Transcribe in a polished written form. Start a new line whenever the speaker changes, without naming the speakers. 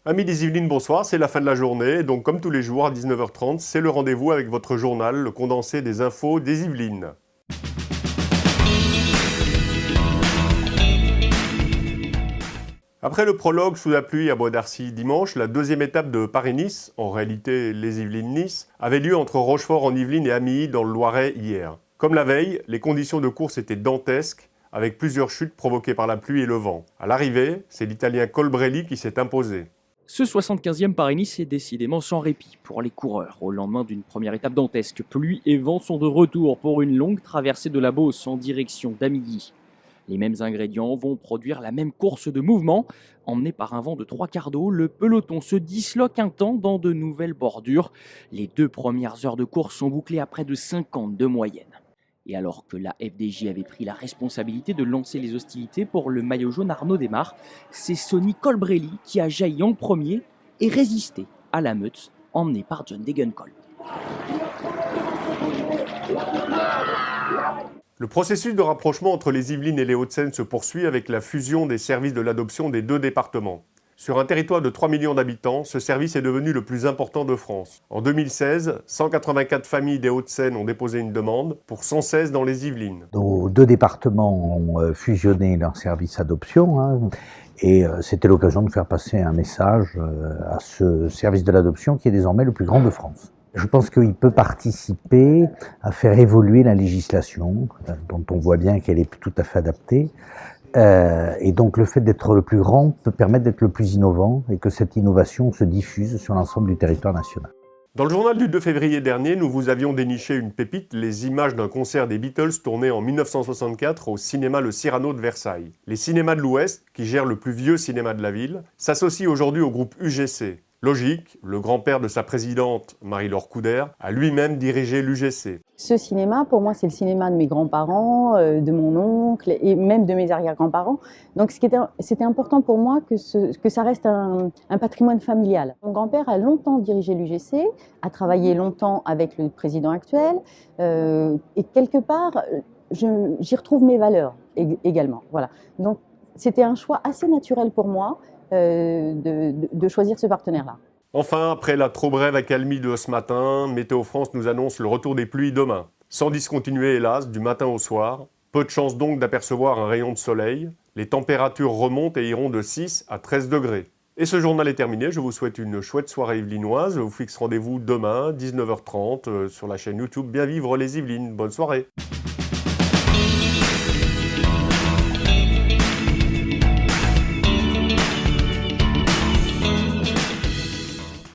Amis des Yvelines, bonsoir, c'est la fin de la journée, donc comme tous les jours à 19h30, c'est le rendez-vous avec votre journal, le condensé des infos des Yvelines. Après le prologue sous la pluie à Bois d'Arcy dimanche, la deuxième étape de Paris-Nice, en réalité les Yvelines-Nice, avait lieu entre Rochefort en Yvelines et Amilly dans le Loiret hier. Comme la veille, les conditions de course étaient dantesques, avec plusieurs chutes provoquées par la pluie et le vent. À l'arrivée, c'est l'Italien Colbrelli qui s'est imposé.
Ce 75e Paris-Nice est décidément sans répit pour les coureurs. Au lendemain d'une première étape dantesque, pluie et vent sont de retour pour une longue traversée de la Beauce en direction d'Amilly. Les mêmes ingrédients vont produire la même course de mouvement. Emmené par un vent de 3/4 d'eau, le peloton se disloque un temps dans de nouvelles bordures. Les 2 premières heures de course sont bouclées à près de 50 de moyenne. Et alors que la FDJ avait pris la responsabilité de lancer les hostilités pour le maillot jaune Arnaud Démare, c'est Sonny Colbrelli qui a jailli en premier et résisté à la meute emmenée par John Degenkolb.
Le processus de rapprochement entre les Yvelines et les Hauts-de-Seine se poursuit avec la fusion des services de l'adoption des deux départements. Sur un territoire de 3 millions d'habitants, ce service est devenu le plus important de France. En 2016, 184 familles des Hauts-de-Seine ont déposé une demande pour 116 dans les Yvelines.
Nos deux départements ont fusionné leurs services adoption et c'était l'occasion de faire passer un message à ce service de l'adoption qui est désormais le plus grand de France. Je pense qu'il peut participer à faire évoluer la législation, dont on voit bien qu'elle est tout à fait adaptée. Et donc le fait d'être le plus grand peut permettre d'être le plus innovant et que cette innovation se diffuse sur l'ensemble du territoire national.
Dans le journal du 2 février dernier, nous vous avions déniché une pépite, les images d'un concert des Beatles tourné en 1964 au cinéma Le Cyrano de Versailles. Les cinémas de l'Ouest, qui gèrent le plus vieux cinéma de la ville, s'associent aujourd'hui au groupe UGC. Logique, le grand-père de sa présidente, Marie-Laure Couder, a lui-même dirigé l'UGC.
Ce cinéma, pour moi, c'est le cinéma de mes grands-parents, de mon oncle et même de mes arrière-grands-parents. Donc c'était important pour moi que ça reste un patrimoine familial. Mon grand-père a longtemps dirigé l'UGC, a travaillé longtemps avec le président actuel et quelque part, j'y retrouve mes valeurs également. Voilà. Donc c'était un choix assez naturel pour moi de choisir ce partenaire-là.
Enfin, après la trop brève accalmie de ce matin, Météo France nous annonce le retour des pluies demain. Sans discontinuer, hélas, du matin au soir. Peu de chance donc d'apercevoir un rayon de soleil. Les températures remontent et iront de 6 à 13 degrés. Et ce journal est terminé, je vous souhaite une chouette soirée yvelinoise. Je vous fixe rendez-vous demain, 19h30, sur la chaîne YouTube Bien Vivre les Yvelines. Bonne soirée.